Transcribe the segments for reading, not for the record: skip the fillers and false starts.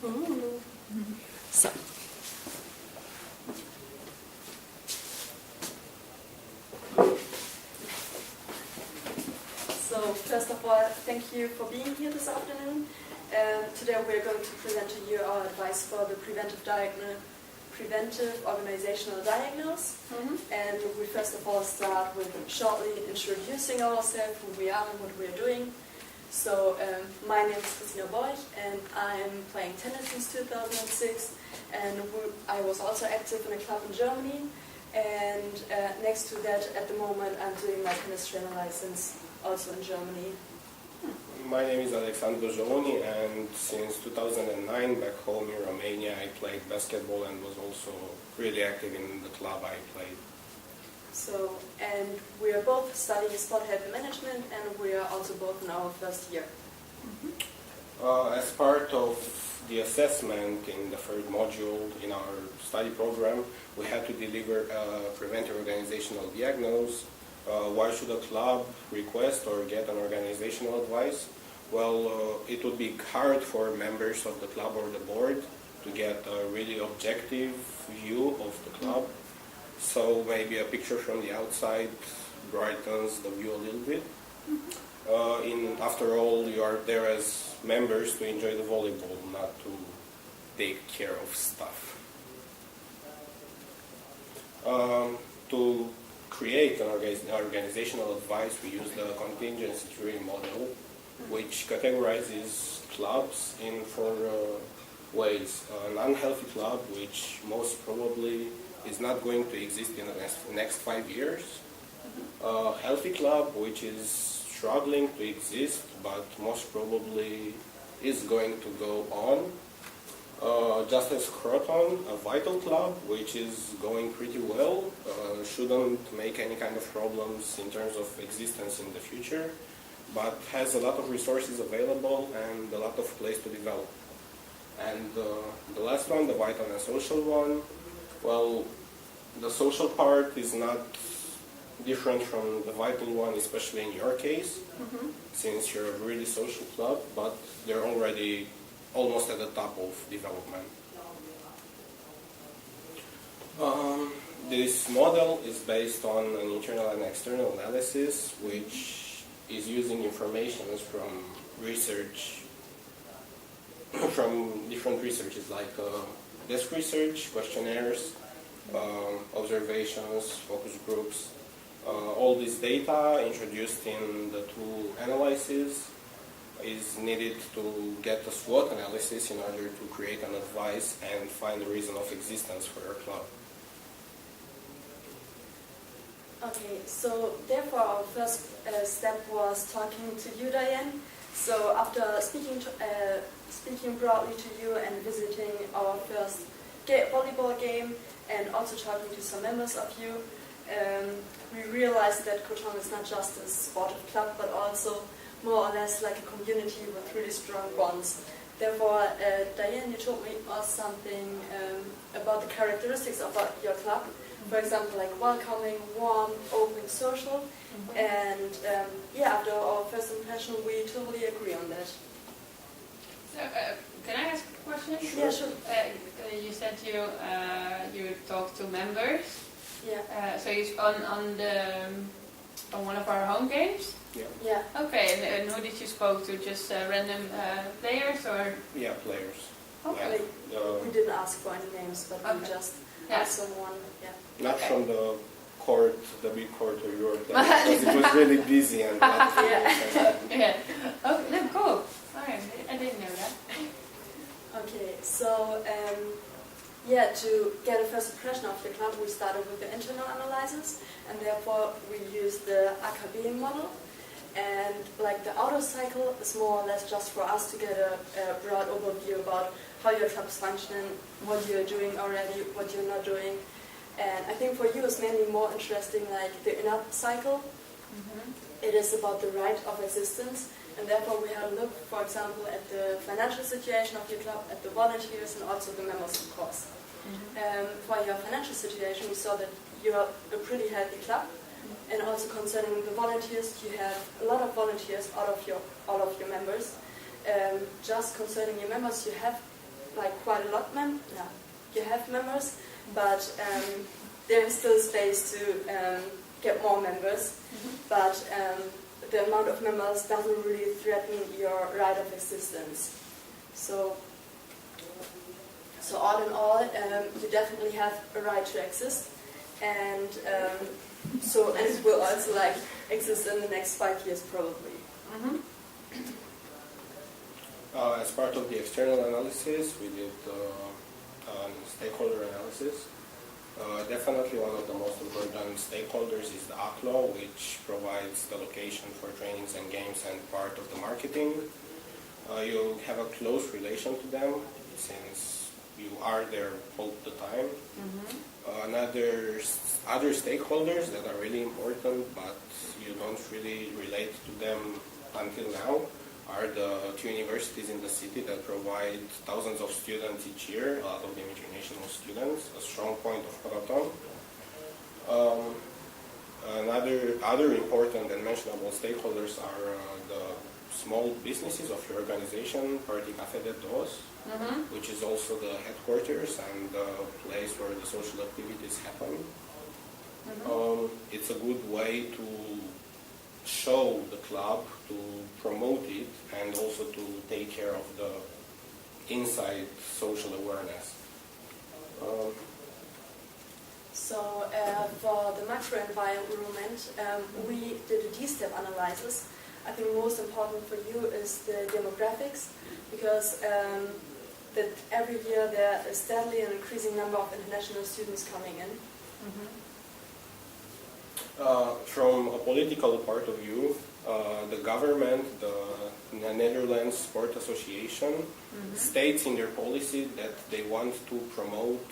Ooh. So. So first of all, thank you for being here this afternoon. Today we're going to present to you our advice for the preventive organizational diagnosis. And we first of all start with shortly introducing ourselves, who we are and what we're doing. So my name is Kristina and I'm playing tennis since 2006, and I was also active in a club in Germany, and next to that at the moment I'm doing my tennis trainer license also in Germany. My name is Alex, and since 2009 back home in Romania I played basketball and was also really active in the club I played. So, and we are both studying sport health management, and we are also both in our first year. As part of the assessment in the third module in our study program, we had to deliver a preventive organizational diagnosis. Why should a club request or get an organizational advice? Well, it would be hard for members of the club or the board to get a really objective view of the club. So maybe a picture from the outside brightens the view a little bit. After all, you are there as members to enjoy the volleyball, not to take care of stuff. To create an organizational advice, we use the contingency theory model, which categorizes clubs in four ways. An unhealthy club, which most probably is not going to exist in the next 5 years. A healthy club, which is struggling to exist, but most probably is going to go on. Just as Croton, a vital club, which is going pretty well, shouldn't make any kind of problems in terms of existence in the future, but has a lot of resources available and a lot of place to develop. And the last one, the vital and social one, well, the social part is not different from the vital one, especially in your case, since you're a really social club, but they're already almost at the top of development. This model is based on an internal and external analysis, which is using information from research, from different researches like desk research, questionnaires, observations, focus groups. All this data introduced in the two analyses is needed to get a SWOT analysis in order to create an advice and find the reason of existence for your club. Okay, so therefore our first step was talking to you, Diane. So after speaking broadly to you and visiting our first volleyball game and also talking to some members of you, we realized that Croton is not just a sportive club, but also more or less like a community with really strong bonds. Therefore, Diane, you told me something about the characteristics of your club. For example, like welcoming, warm, open, social. And after our first impression, we totally agree on that. So, can I ask a question? Sure. Yeah, sure. You said you talk to members. Yeah. So you on one of our home games. Yeah. Okay, and who did you spoke to? Just random players or? Yeah, players. Okay. We didn't ask for any names, but we just asked someone. Yeah. Not from the court, the big court of Europe, because it was really busy and not yeah. Okay, no, cool. Alright, I didn't know that. Okay, so to get a first impression of your club, we started with the internal analysis, and therefore we used the AKB model. And like the auto cycle is more or less just for us to get a broad overview about how your club is functioning, what you're doing already, what you're not doing. And I think for you it's mainly more interesting like the inner cycle. It is about the right of existence, and therefore we had a look, for example, at the financial situation of your club, at the volunteers, and also the members, of course. For your financial situation, we saw that you're a pretty healthy club, and also concerning the volunteers, you have a lot of volunteers all of your members. Just concerning your members, you have like quite a lot you have members, but there is still space to get more members. But the amount of members doesn't really threaten your right of existence. So all in all, you definitely have a right to exist, and it will also like exist in the next 5 years probably. As part of the external analysis, we did stakeholder analysis. Definitely one of the most important stakeholders is the ACLO, which provides the location for trainings and games and part of the marketing. You have a close relation to them since you are there all the time. Other stakeholders that are really important, but you don't really relate to them until now, are the two universities in the city that provide thousands of students each year, a lot of them international students, a strong point of Marathon. Other important and mentionable stakeholders are the small businesses of your organization, Party Café de Dos, which is also the headquarters and the place where the social activities happen. It's a good way to show the club, to promote it, and also to take care of the inside social awareness. For the macro environment, we did a D-step analysis. I think most important for you is the demographics, because that every year there is steadily an increasing number of international students coming in. From a political part of view, the government, the Netherlands Sport Association, states in their policy that they want to promote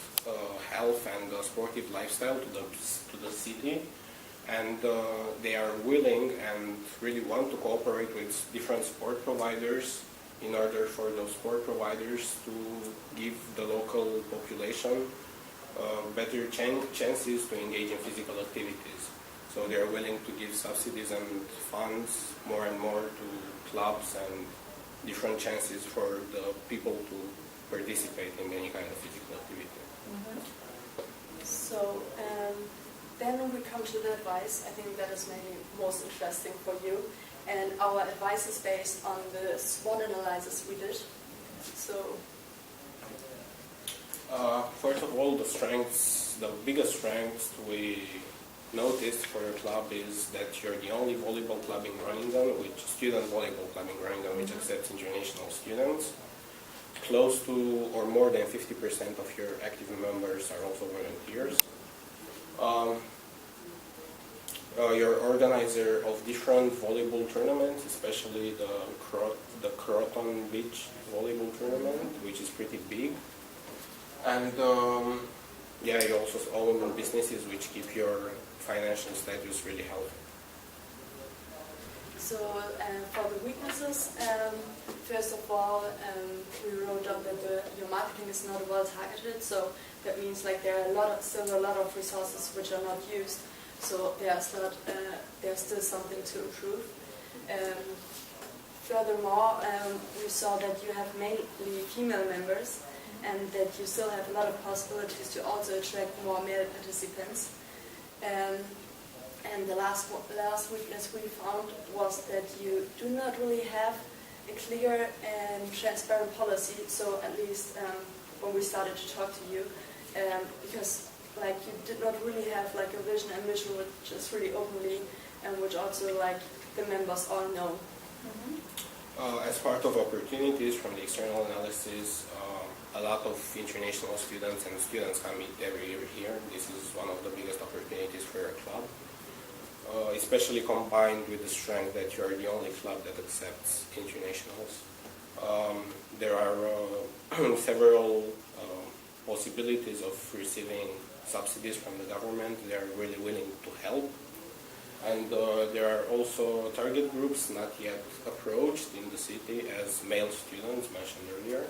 health and a sportive lifestyle to the city, and they are willing and really want to cooperate with different sport providers in order for those sport providers to give the local population better chances to engage in physical activities. So they are willing to give subsidies and funds more and more to clubs and different chances for the people to participate in any kind of physical activity. So then we come to the advice. I think that is maybe most interesting for you. And our advice is based on the SWOT analysis we did. So first of all, the biggest strengths we noticed for your club is that you're the only volleyball club in Groningen, student volleyball club in Groningen, which accepts international students. Close to or more than 50% of your active members are also volunteers. You're organizer of different volleyball tournaments, especially the Croton Beach volleyball tournament, which is pretty big. And you also own businesses which keep your financial status really healthy. So for the weaknesses, first of all, we wrote down that your marketing is not well targeted. So that means like there are still a lot of resources which are not used. So there's still something to improve. Furthermore, we saw that you have mainly female members, and that you still have a lot of possibilities to also attract more male participants. And the last weakness we found was that you do not really have a clear and transparent policy. So at least when we started to talk to you, because like you did not really have like a vision and mission which is really openly and which also like the members all know. As part of opportunities from the external analysis, a lot of international students and students come every year here. This is one of the biggest opportunities for your club, especially combined with the strength that you are the only club that accepts internationals. There are several possibilities of receiving subsidies from the government. They are really willing to help. And there are also target groups not yet approached in the city as male students mentioned earlier.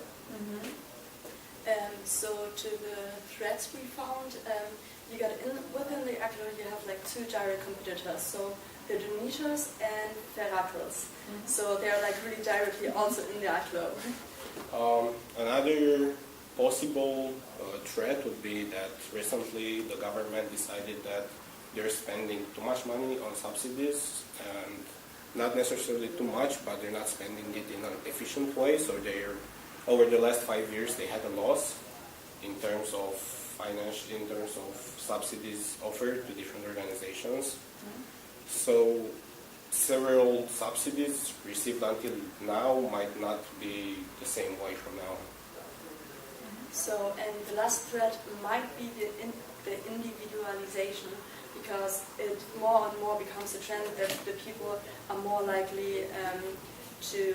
So to the threats we found, you got within the ACLO you have like two direct competitors, so the Donators and Ferratos. So they're like really directly also in the ACLO. Another possible threat would be that recently the government decided that they're spending too much money on subsidies, and not necessarily too much, but they're not spending it in an efficient way. So over the last 5 years, they had a loss in terms of subsidies offered to different organizations. So several subsidies received until now might not be the same way from now. So, and the last threat might be the individualization, because it more and more becomes a trend that the people are more likely to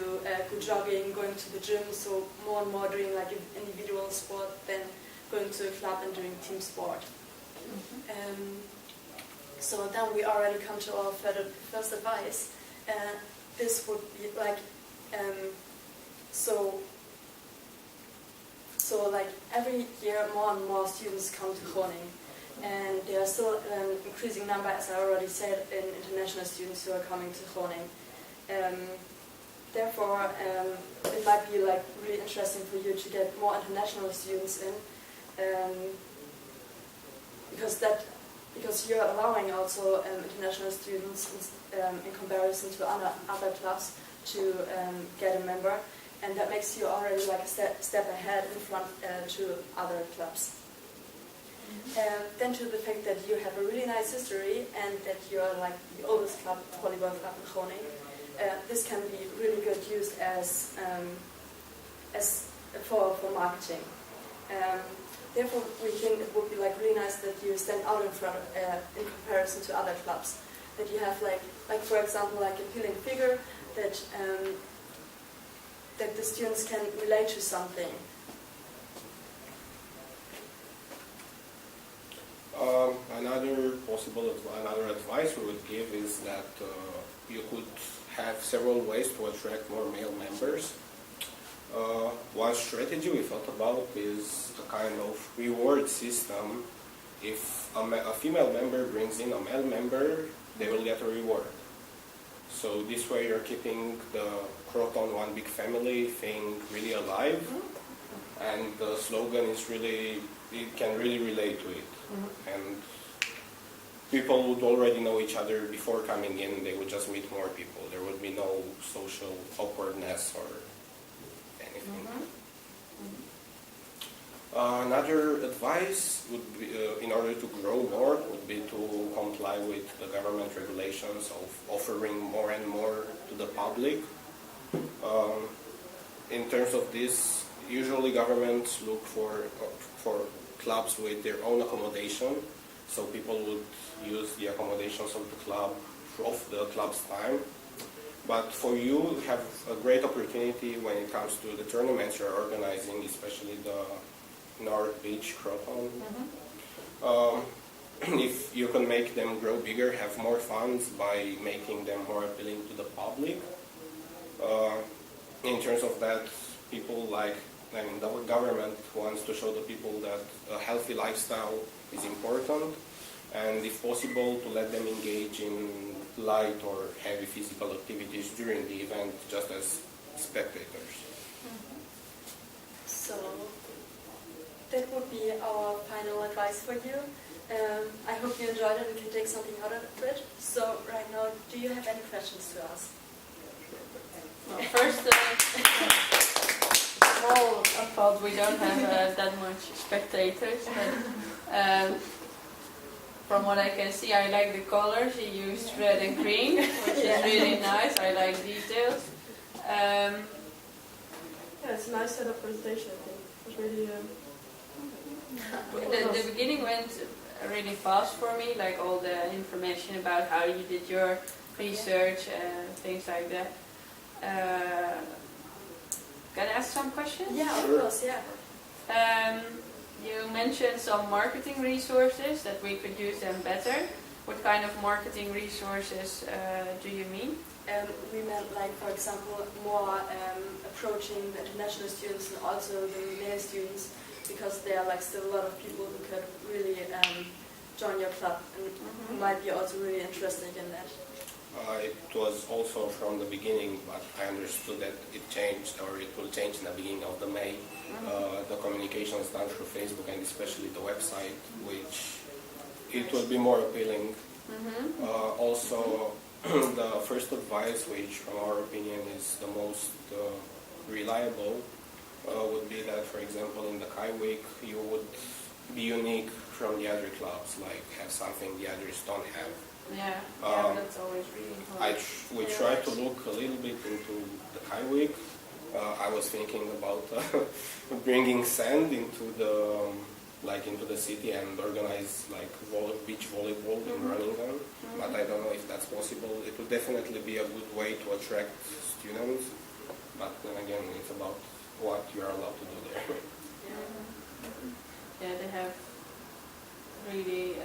go jogging, going to the gym, so more and more doing like an individual sport than going to a club and doing team sport. So then we already come to our first advice. This would be like, so like every year more and more students come to Groningen, and there are still an increasing number, as I already said, in international students who are coming to Groningen. Therefore, it might be like really interesting for you to get more international students in, because you're allowing also international students in comparison to other clubs to get a member, and that makes you already like a step ahead in front to other clubs. Then to the fact that you have a really nice history and that you're like the oldest volleyball club in Groningen, this can be really good used as for marketing. Therefore, we think it would be like really nice that you stand out in front in comparison to other clubs. That you have like for example, like a appealing figure that that the students can relate to something. Another advice we would give is that you could have several ways to attract more male members. One strategy we thought about is a kind of reward system. If a female member brings in a male member, they will get a reward. So this way you're keeping the Croton One Big Family thing really alive, and the slogan is you can really relate to it. And people would already know each other before coming in. They would just meet more people. There would be no social awkwardness or anything. Another advice would be, in order to grow more, would be to comply with the government regulations of offering more and more to the public. In terms of this, usually governments look for clubs with their own accommodation, so people would use the accommodations of the club's time. But for you have a great opportunity when it comes to the tournaments you're organizing, especially the North Beach Croton. If you can make them grow bigger, have more funds by making them more appealing to the public. In terms of that, the government wants to show the people that a healthy lifestyle is important, and if possible to let them engage in light or heavy physical activities during the event just as spectators. So that would be our final advice for you. I hope you enjoyed it and can take something out of it. So right now, do you have any questions to ask? Well, first, small fault, we don't have that much spectators, but from what I can see, I like the colors. You used red and green, which is really nice. I like details. Yeah, it's a nice setup presentation, I think. It was really... The beginning went really fast for me, like all the information about how you did your research and things like that. Can I ask some questions? Yeah, of course, yeah. You mentioned some marketing resources that we could use them better. What kind of marketing resources do you mean? We meant, like, for example, more approaching the international students and also the male students, because there are like still a lot of people who could really join your club and who might be also really interested in that. It was also from the beginning, but I understood that it changed, or it will change in the beginning of the May. The communication communications done through Facebook and especially the website, which it will be more appealing. Also, the first advice, which from our opinion is the most reliable, would be that, for example, in the Kai Week, you would be unique from the other clubs, like have something the others don't have. Yeah, that's always really important. We try to look a little bit into the Kai Week. I was thinking about bringing sand into the city and organize like beach volleyball in Groningen, but I don't know if that's possible. It would definitely be a good way to attract students, but then again, it's about what you are allowed to do there. Yeah, they have really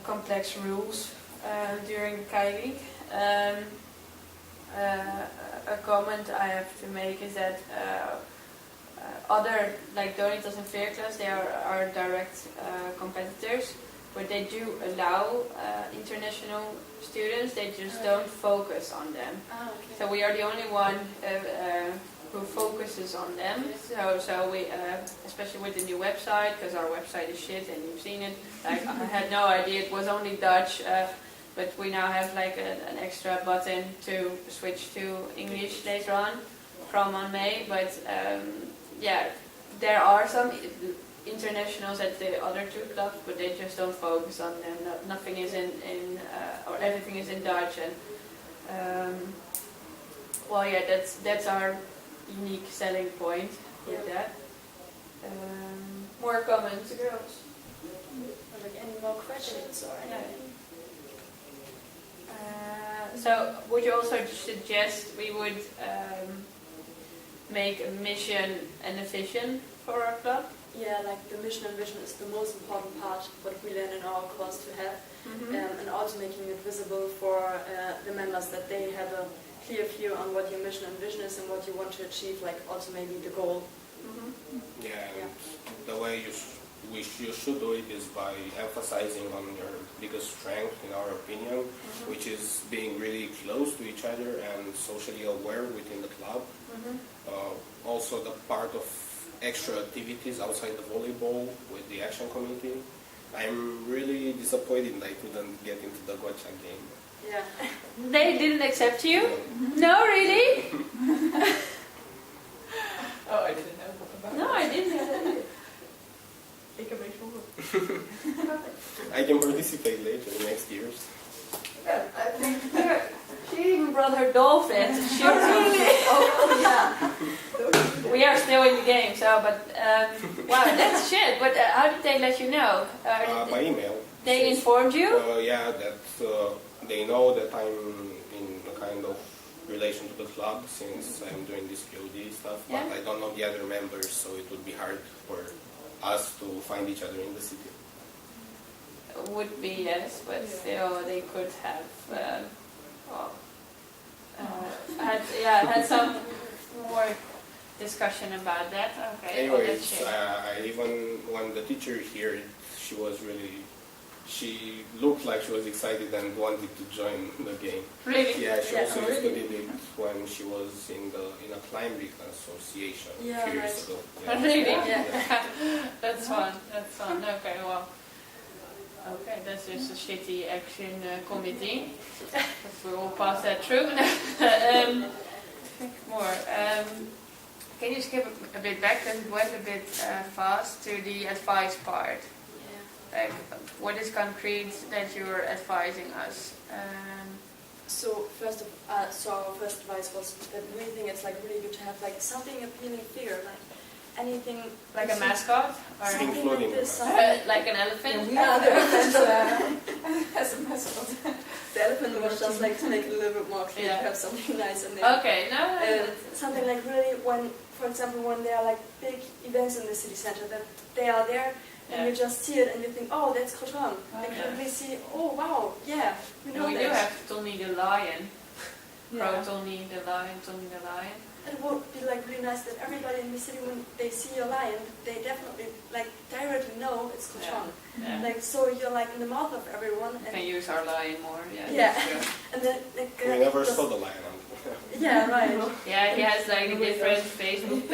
complex rules during the Kai Week. A comment I have to make is that other, like Donitas and Veerklas, they are direct competitors, but they do allow international students, they just don't focus on them. So we are the only one who focuses on them. So we, especially with the new website, because our website is shit and you've seen it. Like I had no idea it was only Dutch, but we now have like an extra button to switch to English later on May. But yeah, there are some internationals at the other two clubs, but they just don't focus on them. Nothing is in or everything is in Dutch, and well, yeah, that's our unique selling point with that. More comments, girls? Like any more questions or anything? So would you also suggest we would make a mission and a vision for our club? Yeah, like the mission and vision is the most important part what we learn in our course to have, and also making it visible for the members that they have a clear view on what your mission and vision is and what you want to achieve, like also maybe the goal. Yeah, and the way you should do it is by emphasizing on your biggest strength, in our opinion, which is being really close to each other and socially aware within the club. Also the part of extra activities outside the volleyball with the action committee. I'm really disappointed that I couldn't get into the gotcha game. Yeah. They didn't accept you? No, really? Oh, I didn't know about No, I didn't. I can participate later, next year's. I think She even brought her dolphin. Oh, yeah. We are still in the game, so, but, wow, that's shit. But how did they let you know? By email. They informed you? Yeah, that they know that I'm in a kind of relation to the club since I'm doing this POD stuff, but I don't know the other members, so it would be hard for us to find each other in the city. Would be, yes, but still they could have had some more discussion about that. Okay. Anyways, even when the teacher here, she looked like she was excited and wanted to join the game. Really? Yeah, she also used to did it when she was in a climbing association a few years ago. Yeah. Really? Yeah. That's fun. That's fun. Okay, well. Okay, that's just a shitty action committee. We will pass that through. Think more. Can you skip a bit back, because it went a bit fast, to the advice part? Like, what is concrete that you're advising us? So our first advice was that we think it's like really good to have like something appealing figure, like anything like a mascot, or something like this. like an elephant. we are the elephant as a mascot. The elephant was just like to make it a little bit more clear, to have something nice in there. Okay, no. Something like really when, for example, when there are like big events in the city center, that they are there. And you just see it and you think, oh, that's Croton. And you really see, oh, wow, yeah, we know we that. do have Tony the lion. Tony the lion. It would be like really nice that everybody in the city, when they see a lion, they definitely like directly know it's Croton. Yeah. Like, so you're like in the mouth of everyone. And can use our lion more. Yeah. And then like, we never saw the lion. Yeah, right. Yeah, he has like a different Facebook page.